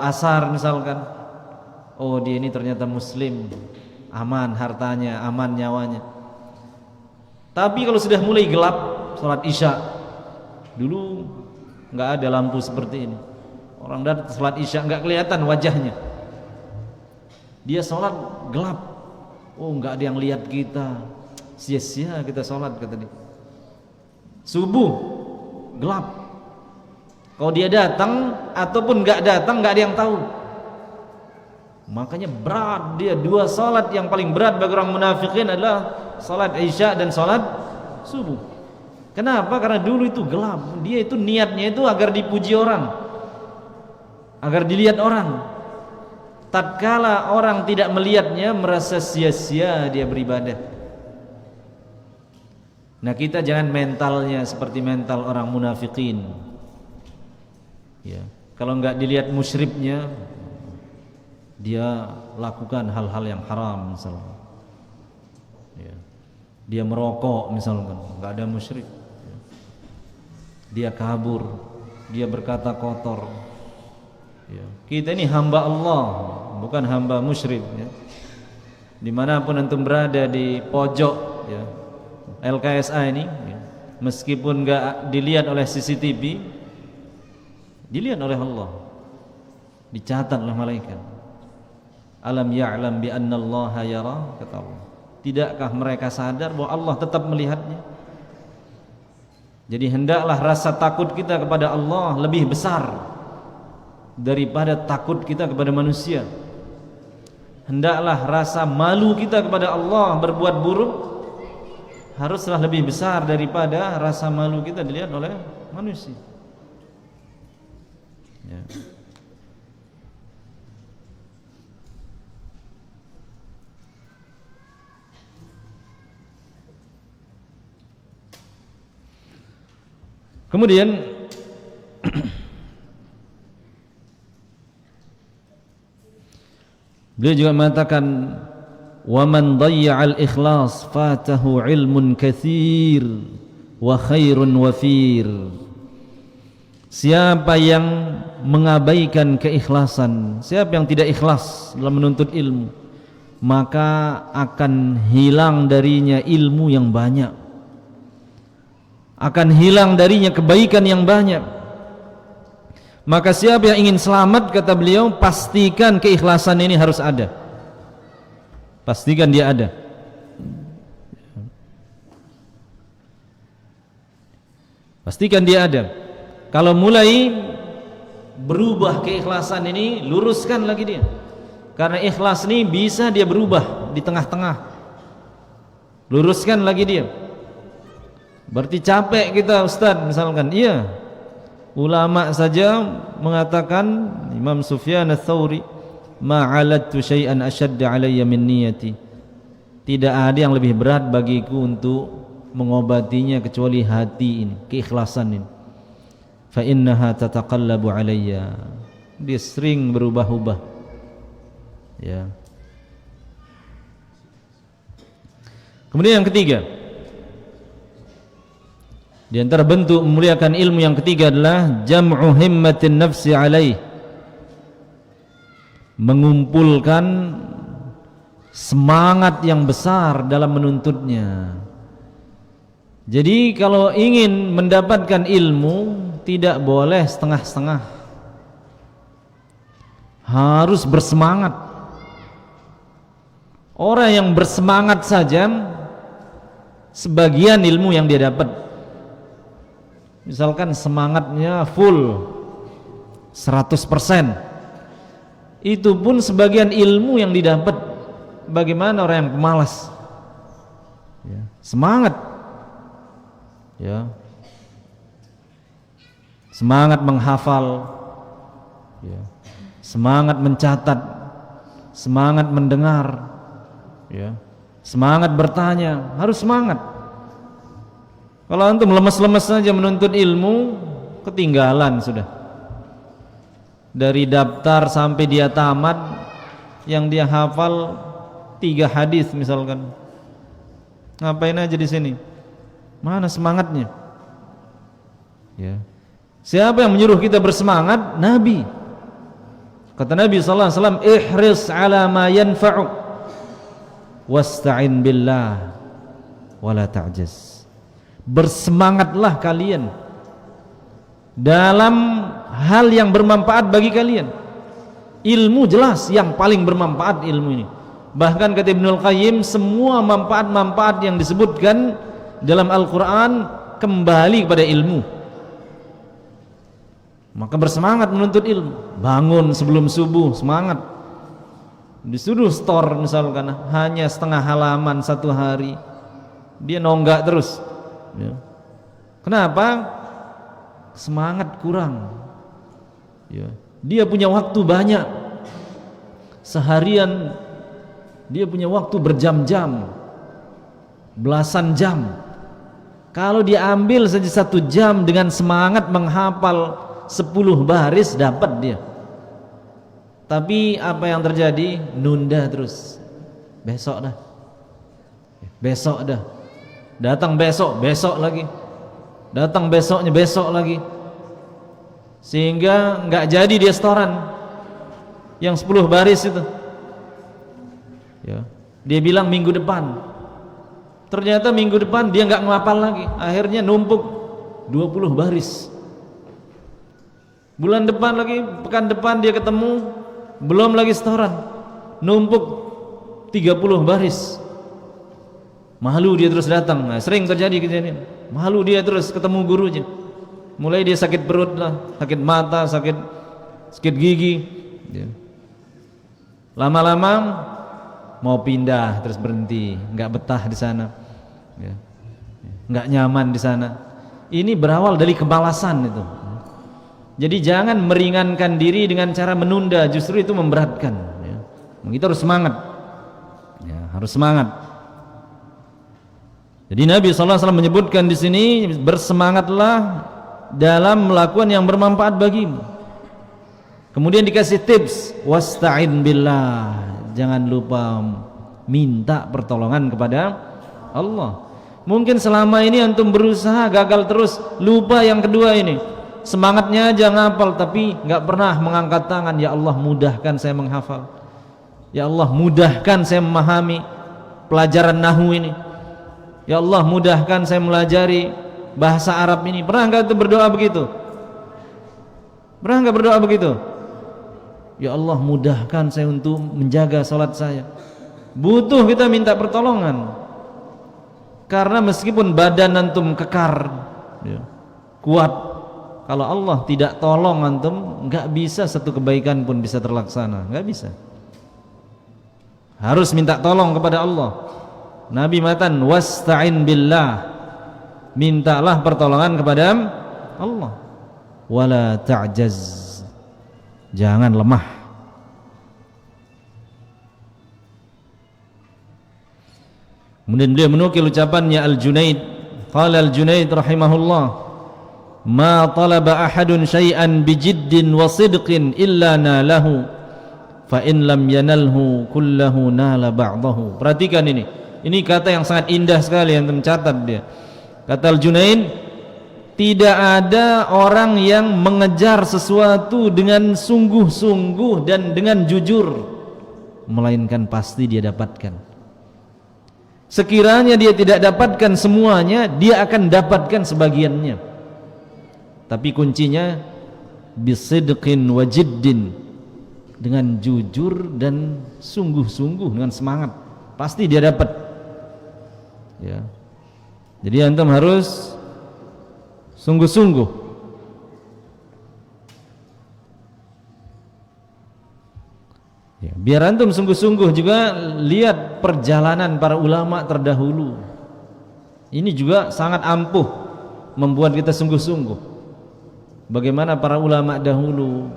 asar misalkan, oh dia ini ternyata muslim, aman hartanya, aman nyawanya. Tapi kalau sudah mulai gelap, sholat isya, dulu nggak ada lampu seperti ini, orang datang sholat isya nggak kelihatan wajahnya, dia sholat gelap, oh nggak ada yang lihat kita, sia-sia kita sholat, kata dia. Subuh gelap, kalau dia datang ataupun nggak datang nggak ada yang tahu. Makanya berat dia, dua salat yang paling berat bagi orang munafikin adalah salat isya dan salat subuh. Kenapa? Karena dulu itu gelap, dia itu niatnya itu agar dipuji orang, agar dilihat orang. Tatkala orang tidak melihatnya, merasa sia-sia dia beribadah. Nah, kita jangan mentalnya seperti mental orang munafikin. Ya, kalau nggak dilihat musyribnya, dia lakukan hal-hal yang haram misalnya. Ya. Dia merokok misalkan, nggak ada musyrik. Ya. Dia kabur, dia berkata kotor. Ya. Kita ini hamba Allah, bukan hamba musyrik. Ya. Dimanapun antum berada di pojok, ya, LKSA ini, ya, meskipun nggak dilihat oleh CCTV, dilihat oleh Allah, dicatat oleh malaikat. Alam ya'lam bi anna Allah yara, kata Allah. Tidakkah mereka sadar bahwa Allah tetap melihatnya? Jadi hendaklah rasa takut kita kepada Allah lebih besar daripada takut kita kepada manusia. Hendaklah rasa malu kita kepada Allah berbuat buruk haruslah lebih besar daripada rasa malu kita dilihat oleh manusia. Ya. Kemudian beliau juga mengatakan, wa man dhayya'al ikhlas fatahu ilmun katsir wa khairun wafir. Siapa yang mengabaikan keikhlasan, siapa yang tidak ikhlas dalam menuntut ilmu, maka akan hilang darinya ilmu yang banyak, akan hilang darinya kebaikan yang banyak. Maka siapa yang ingin selamat, kata beliau, pastikan keikhlasan ini harus ada, pastikan dia ada. Pastikan dia ada. Kalau mulai berubah keikhlasan ini, luruskan lagi dia, karena ikhlas ini bisa dia berubah di tengah-tengah. Luruskan lagi dia. Berarti capek kita, Ustaz, misalkan. Iya, ulama saja mengatakan, Imam Sufyan ats-Tsauri, ma'alattu syai'an ashadda alayya min niyati. Tidak ada yang lebih berat bagiku untuk mengobatinya kecuali hati ini, keikhlasan ini. Fa innaha tataqallabu alayya. Dia sering berubah-ubah. Ya. Kemudian yang ketiga, di antara bentuk memuliakan ilmu yang ketiga adalah jam'u himmatin nafsi alaih, mengumpulkan semangat yang besar dalam menuntutnya. Jadi kalau ingin mendapatkan ilmu, tidak boleh setengah-setengah, harus bersemangat. Orang yang bersemangat saja sebagian ilmu yang dia dapat. Misalkan semangatnya full 100%, itu pun sebagian ilmu yang didapat. bagaimana orang yang pemalas. Ya, semangat. Ya. Semangat menghafal. Ya. Semangat mencatat, semangat mendengar, ya. Semangat bertanya, harus semangat. Kalau antum lemes-lemes saja menuntut ilmu, ketinggalan sudah. Dari daftar sampai dia tamat, yang dia hafal 3 hadis misalkan. Ngapain aja di sini? Mana semangatnya? Ya. Siapa yang menyuruh kita bersemangat? Nabi. Kata Nabi sallallahu alaihi wasallam, ihris ala ma yanfa'u wasta'in billah wala ta'jaz. Bersemangatlah kalian dalam hal yang bermanfaat bagi kalian. Ilmu jelas yang paling bermanfaat ilmu ini. Bahkan kata Ibnul Qayyim, semua manfaat-manfaat yang disebutkan dalam Al-Quran kembali kepada ilmu. Maka bersemangat menuntut ilmu. Bangun sebelum subuh, semangat. Disuruh store misalkan hanya setengah halaman 1 hari, dia nonggak terus, ya. Kenapa? Semangat kurang, ya. Dia punya waktu banyak, seharian dia punya waktu berjam-jam, belasan jam. Kalau dia ambil saja 1 jam dengan semangat menghafal 10 baris, dapat dia. Tapi apa yang terjadi? Nunda terus. Besok dah, besok dah. Datang besok, besok lagi. Datang besoknya, besok lagi. Sehingga nggak jadi dia setoran yang 10 baris itu, ya. Dia bilang minggu depan. Ternyata minggu depan dia nggak ngapal lagi. Akhirnya numpuk 20 baris. Bulan depan lagi, pekan depan dia ketemu, belum lagi setoran, numpuk 30 baris. Malu dia terus datang. Nah, sering terjadi kejadian. Malu dia terus ketemu gurunya. Mulai dia sakit perut lah, sakit mata, sakit gigi, ya. Lama-lama mau pindah terus berhenti, nggak betah di sana, ya. Nggak nyaman di sana. Ini berawal dari kemalasan itu. Jadi jangan meringankan diri dengan cara menunda, justru itu memberatkan, ya. Kita harus semangat, ya, harus semangat. Jadi Nabi SAW menyebutkan di sini, bersemangatlah dalam melakukan yang bermanfaat bagimu. Kemudian dikasih tips, wasta'in billah, jangan lupa minta pertolongan kepada Allah. Mungkin selama ini antum berusaha gagal terus, lupa yang kedua ini. Semangatnya aja ngapal tapi nggak pernah mengangkat tangan, ya Allah mudahkan saya menghafal, ya Allah mudahkan saya memahami pelajaran nahwu ini, ya Allah mudahkan saya melajari bahasa Arab ini. Pernah nggak itu berdoa begitu? Pernah nggak berdoa begitu? Ya Allah mudahkan saya untuk menjaga salat saya. Butuh kita minta pertolongan, karena meskipun badan antum kekar, ya, kuat, kalau Allah tidak tolong antum, nggak bisa satu kebaikan pun bisa terlaksana, nggak bisa. Harus minta tolong kepada Allah. Nabi matan wasta'in billah, mintalah pertolongan kepada Allah. Wala ta'jaz, jangan lemah. Kemudian beliau menukil ucapannya Al-Junaid. Qala Al-Junaid rahimahullah, ma talaba ahadun syai'an bijiddin wa sidqin illa nalahu, fa in lam yanalhu kullahu nala ba'dahu. Perhatikan ini kata yang sangat indah sekali yang mencatat dia. Kata Al-Junaid, tidak ada orang yang mengejar sesuatu dengan sungguh-sungguh dan dengan jujur, melainkan pasti dia dapatkan. Sekiranya dia tidak dapatkan semuanya, dia akan dapatkan sebagiannya. Tapi kuncinya bisidqin wa jiddin, dengan jujur dan sungguh-sungguh, dengan semangat, pasti dia dapat, ya. Jadi antum harus sungguh-sungguh. Ya, biar antum sungguh-sungguh juga lihat perjalanan para ulama terdahulu. Ini juga sangat ampuh membuat kita sungguh-sungguh. Bagaimana para ulama dahulu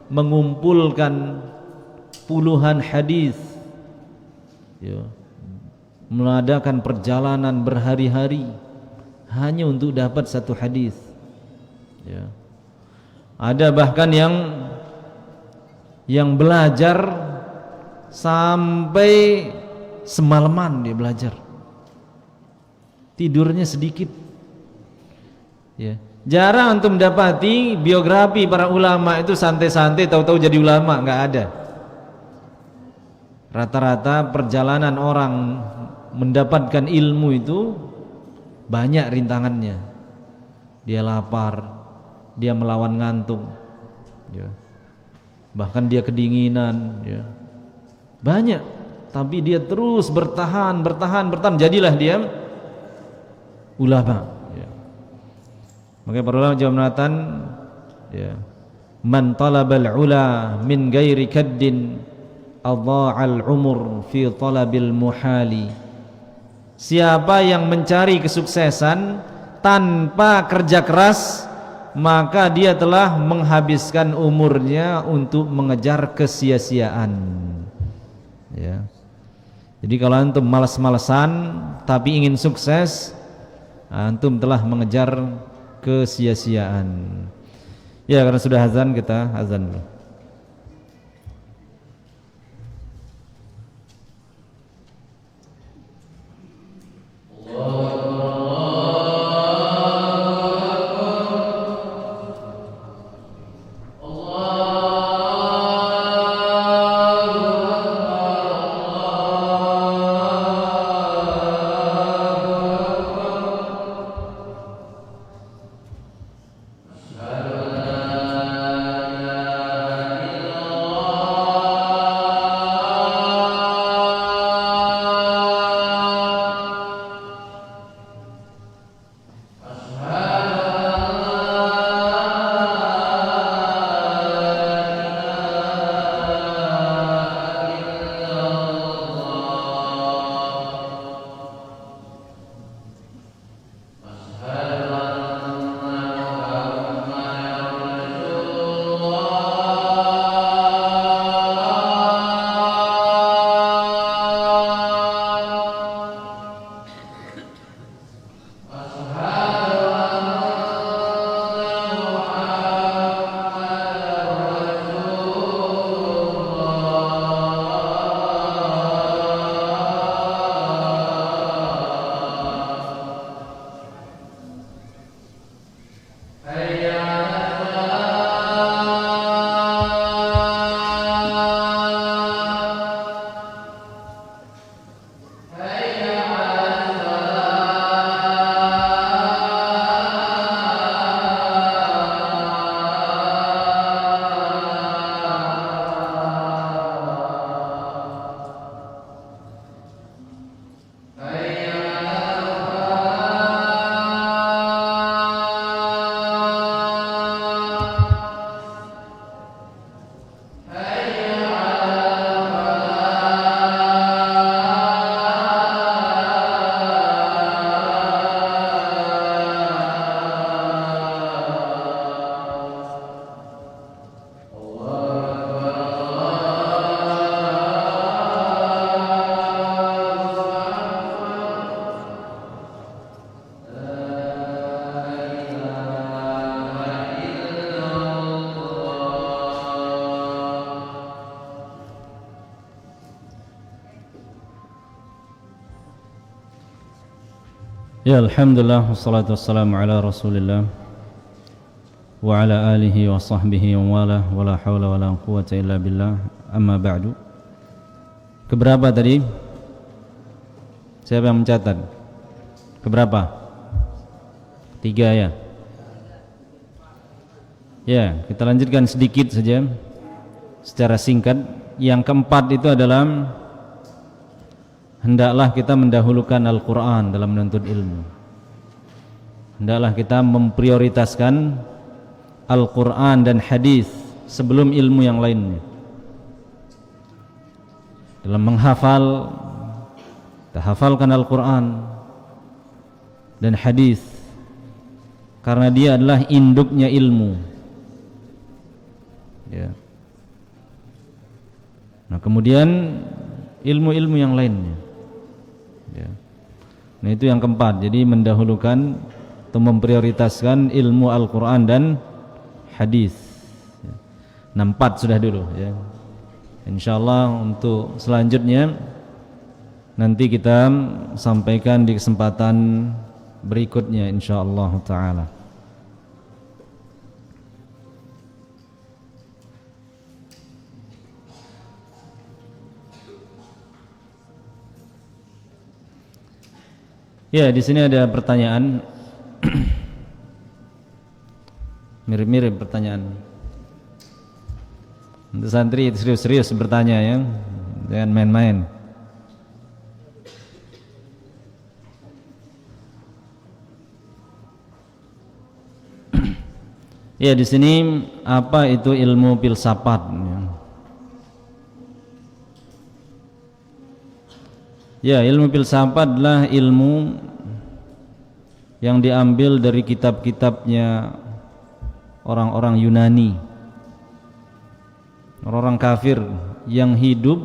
mengumpulkan puluhan hadis, ya, mengadakan perjalanan berhari-hari hanya untuk dapat satu hadis. Ya. Ada bahkan yang belajar sampai semalaman dia belajar, tidurnya sedikit. Ya. Jarang antum dapati biografi para ulama itu santai-santai tahu-tahu jadi ulama, nggak ada. Rata-rata perjalanan orang mendapatkan ilmu itu banyak rintangannya. Dia lapar, dia melawan ngantuk, ya. Bahkan dia kedinginan, ya. Banyak, tapi dia terus bertahan, jadilah dia ulama, ya. Makanya para ulama juga mengatakan, ya, man talabal ula min ghairi kaddin adha'al umur fi talabil muhali. Siapa yang mencari kesuksesan tanpa kerja keras, maka dia telah menghabiskan umurnya untuk mengejar kesia-siaan. Ya. Jadi kalau antum malas-malasan tapi ingin sukses, antum telah mengejar kesia-siaan. Ya, karena sudah azan, kita azan dulu. Ya, alhamdulillah, wassalatu wassalamu ala rasulillah wa ala alihi wa sahbihi wa wala wa la hawla wa la quwwata illa billah, amma ba'du. Keberapa tadi? Siapa yang mencatat? Keberapa? 3 ya? Ya, kita lanjutkan sedikit saja secara singkat. Yang keempat itu adalah hendaklah kita mendahulukan Al-Quran dalam menuntut ilmu. Hendaklah kita memprioritaskan Al-Quran dan hadis sebelum ilmu yang lainnya. dalam menghafal, kita hafalkan Al-Quran dan hadis, karena dia adalah induknya ilmu. Ya. Nah kemudian ilmu-ilmu yang lainnya. Ya. Nah itu yang keempat. Jadi mendahulukan atau memprioritaskan ilmu Al-Quran dan hadis. Ya. Nah 4 sudah dulu. Ya. InsyaAllah untuk selanjutnya nanti kita sampaikan di kesempatan berikutnya insyaallah ta'ala. Ya, di sini ada pertanyaan. Mirip-mirip pertanyaan. Untuk santri serius-serius bertanya ya, jangan main-main. Ya, di sini apa itu ilmu filsafat? Ya, ilmu filsafat adalah ilmu yang diambil dari kitab-kitabnya orang-orang Yunani, orang-orang kafir yang hidup,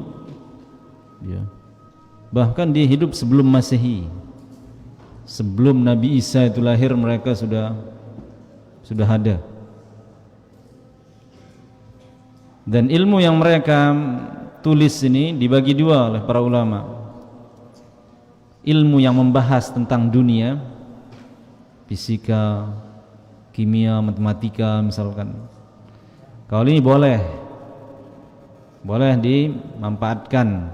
ya, bahkan dia hidup sebelum Masehi, sebelum Nabi Isa itu lahir mereka sudah ada. Dan ilmu yang mereka tulis ini dibagi dua oleh para ulama. Ilmu yang membahas tentang dunia, fisika, kimia, matematika misalkan. Kalau ini boleh dimanfaatkan.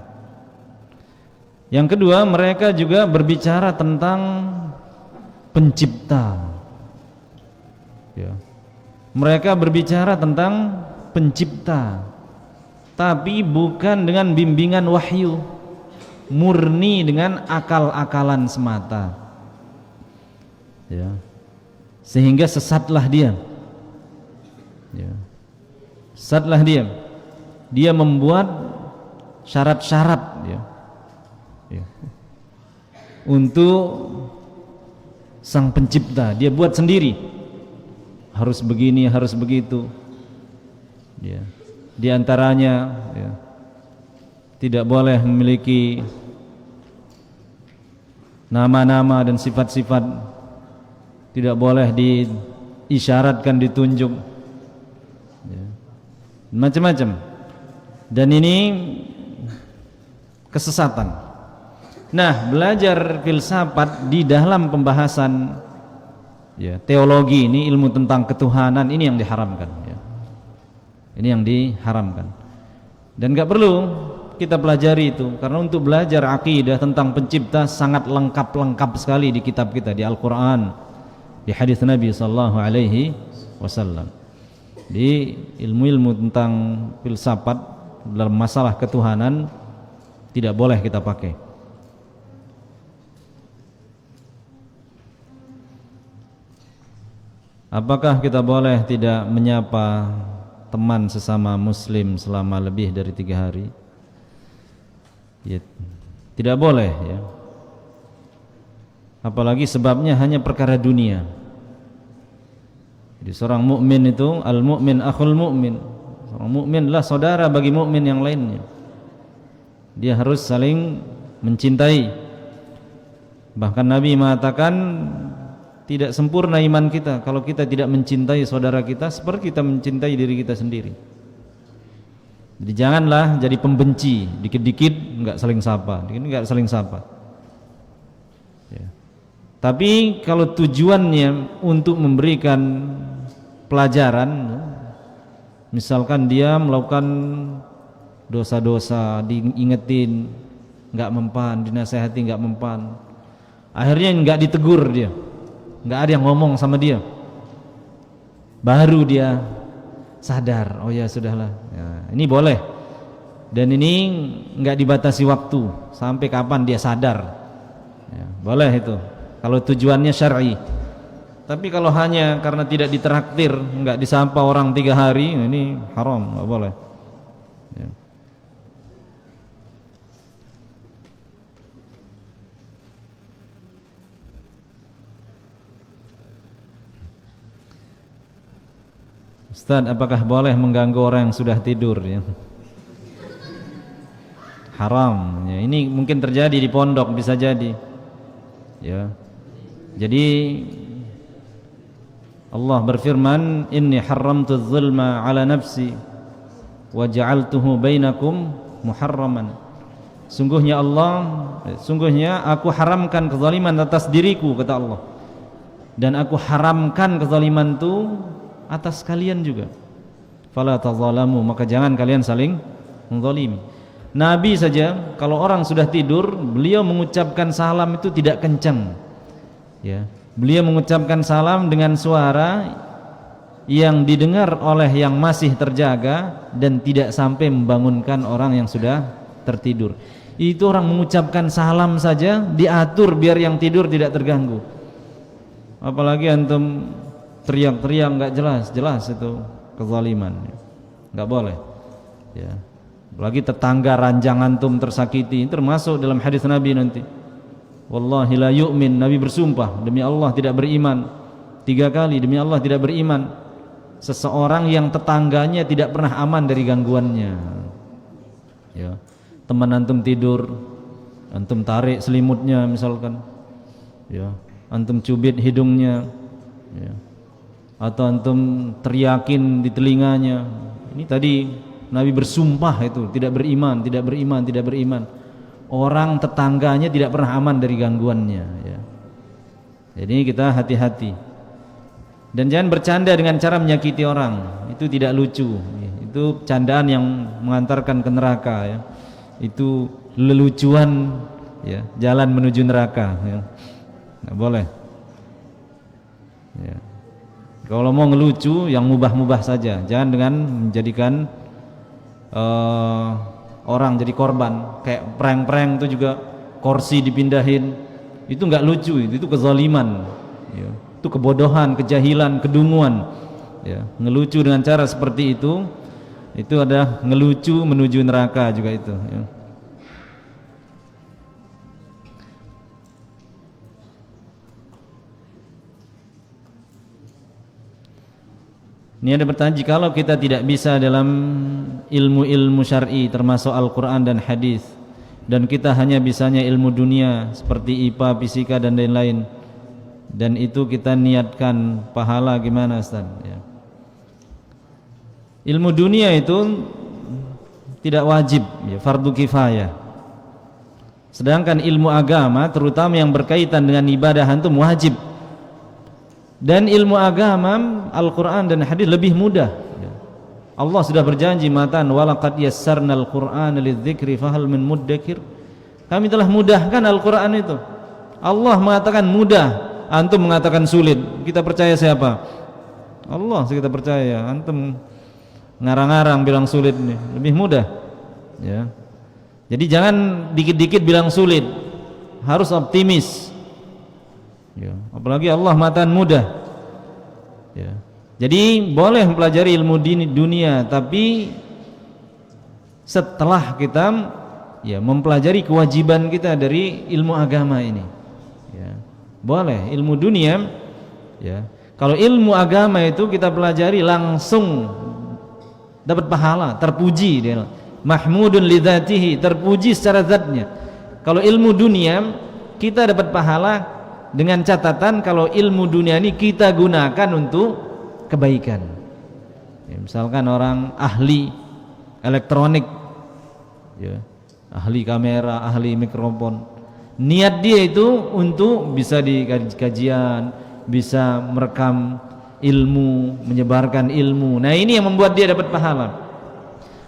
Yang kedua, mereka juga berbicara tentang pencipta. Ya. Mereka berbicara tentang pencipta, tapi bukan dengan bimbingan wahyu, murni dengan akal-akalan semata. Ya. Sehingga sesatlah dia. Ya. Sesatlah dia. Dia membuat syarat-syarat ya. Ya. Untuk sang pencipta, dia buat sendiri. Harus begini, harus begitu. Ya. Di antaranya ya, tidak boleh memiliki nama-nama dan sifat-sifat, tidak boleh diisyaratkan, ditunjuk ya. Macam-macam. Dan ini kesesatan. Nah, belajar filsafat di dalam pembahasan ya, teologi ini, ilmu tentang ketuhanan, ini yang diharamkan ya. Ini yang diharamkan. Dan gak perlu kita pelajari itu, karena untuk belajar akidah tentang pencipta sangat lengkap sekali di kitab kita, di Al-Quran, di hadis Nabi SAW. Di ilmu-ilmu tentang filsafat dalam masalah ketuhanan tidak boleh kita pakai. Apakah kita boleh tidak menyapa teman sesama muslim selama lebih dari 3 hari? Ya, tidak boleh ya. Apalagi sebabnya hanya perkara dunia. Jadi seorang mukmin itu al-mu'min akhul mu'min. Seorang mukmin adalah saudara bagi mukmin yang lainnya. Dia harus saling mencintai. Bahkan Nabi mengatakan tidak sempurna iman kita kalau kita tidak mencintai saudara kita seperti kita mencintai diri kita sendiri. Jadi janganlah jadi pembenci, dikit-dikit enggak saling sapa, dikit enggak saling sapa. Ya. Tapi kalau tujuannya untuk memberikan pelajaran, misalkan dia melakukan dosa-dosa, diingetin enggak mempan, dinasehati enggak mempan, akhirnya enggak ditegur dia, enggak ada yang ngomong sama dia, baru dia sadar, oh ya sudahlah ya, ini boleh. Dan ini enggak dibatasi waktu, sampai kapan dia sadar ya, boleh itu kalau tujuannya syar'i. Tapi kalau hanya karena tidak ditraktir, enggak disapa orang 3 hari, ini haram, enggak boleh ya. Ustaz, apakah boleh mengganggu orang yang sudah tidur ya? Haram ya. Ini mungkin terjadi di pondok, bisa jadi ya. Jadi Allah berfirman, inni haramtu dzulma ala nafsi wa ja'altuhu bainakum muharraman. Sungguhnya aku haramkan kezaliman atas diriku, kata Allah, dan aku haramkan kezaliman itu atas kalian juga. Fala tadzalamu, maka jangan kalian saling menzalimi. Nabi saja kalau orang sudah tidur, beliau mengucapkan salam itu tidak kencang ya. Beliau mengucapkan salam dengan suara yang didengar oleh yang masih terjaga dan tidak sampai membangunkan orang yang sudah tertidur. Itu orang mengucapkan salam saja diatur biar yang tidur tidak terganggu. Apalagi antum teriak-teriak nggak jelas itu kezaliman, nggak boleh ya. Apalagi tetangga ranjang antum tersakiti, termasuk dalam hadis Nabi nanti, wallahi la yu'min, Nabi bersumpah demi Allah tidak beriman 3 kali, demi Allah tidak beriman seseorang yang tetangganya tidak pernah aman dari gangguannya ya. Teman antum tidur, antum tarik selimutnya misalkan ya, antum cubit hidungnya ya, atau antum teriakin di telinganya. Ini tadi Nabi bersumpah itu tidak beriman. Orang tetangganya tidak pernah aman dari gangguannya ya. Jadi kita hati-hati. Dan jangan bercanda dengan cara menyakiti orang. Itu tidak lucu. Itu candaan yang mengantarkan ke neraka ya. Itu lelucuan ya, jalan menuju neraka ya. Nggak boleh ya. Kalau mau ngelucu yang mubah-mubah saja, jangan dengan menjadikan orang jadi korban. Kayak prank-prank itu juga, kursi dipindahin, itu nggak lucu, itu kezaliman ya. Itu kebodohan, kejahilan, kedunguan ya. Ngelucu dengan cara seperti itu ada ngelucu menuju neraka juga itu ya. Ini ada bertanya, jikalau kita tidak bisa dalam ilmu-ilmu syar'i termasuk Al-Quran dan hadis, dan kita hanya bisanya ilmu dunia seperti IPA, fisika dan lain-lain, dan itu kita niatkan pahala, gimana Ustaz ya? Ilmu dunia itu tidak wajib ya, fardu kifayah. Sedangkan ilmu agama terutama yang berkaitan dengan ibadah antum wajib. Dan ilmu agama Al-Quran dan hadis lebih mudah ya. Allah sudah berjanji matan walaqad yassarnal Qur'ana lidzikri fahal min muddakir. Kami telah mudahkan Al-Quran itu. Allah mengatakan mudah, antum mengatakan sulit. Kita percaya siapa? Allah kita percaya. Antum ngarang-ngarang bilang sulit nih, lebih mudah ya. Jadi jangan dikit-dikit bilang sulit, harus optimis ya. Apalagi Allah matan mudah ya. Jadi boleh mempelajari ilmu dunia, tapi setelah kita ya mempelajari kewajiban kita dari ilmu agama ini ya. Boleh ilmu dunia ya. Kalau ilmu agama itu kita pelajari langsung dapat pahala, terpuji dia, mahmudun lidzatihi, terpuji secara zatnya. Kalau ilmu dunia kita dapat pahala dengan catatan kalau ilmu dunia ini kita gunakan untuk kebaikan ya. Misalkan orang ahli elektronik ya, ahli kamera, ahli mikrofon, niat dia itu untuk bisa di kajian, bisa merekam ilmu, menyebarkan ilmu. Nah ini yang membuat dia dapat pahala.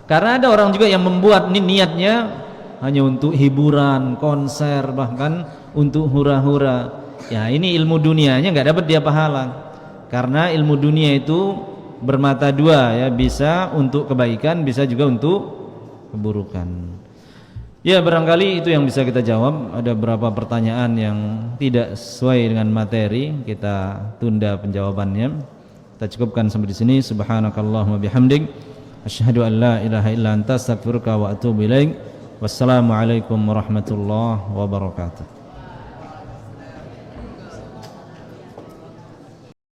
Karena ada orang juga yang membuat ini niatnya hanya untuk hiburan, konser, bahkan untuk hura-hura. Ya ini ilmu dunianya nggak dapat dia pahala, karena ilmu dunia itu bermata dua ya, bisa untuk kebaikan, bisa juga untuk keburukan. Ya barangkali itu yang bisa kita jawab. Ada beberapa pertanyaan yang tidak sesuai dengan materi, kita tunda penjawabannya. Kita cukupkan sampai di sini. Subhanakallahumma bihamdik, asyhadu an la ilaha illa anta, astaghfiruka wa atubu ilaik. Wassalamualaikum warahmatullahi wabarakatuh.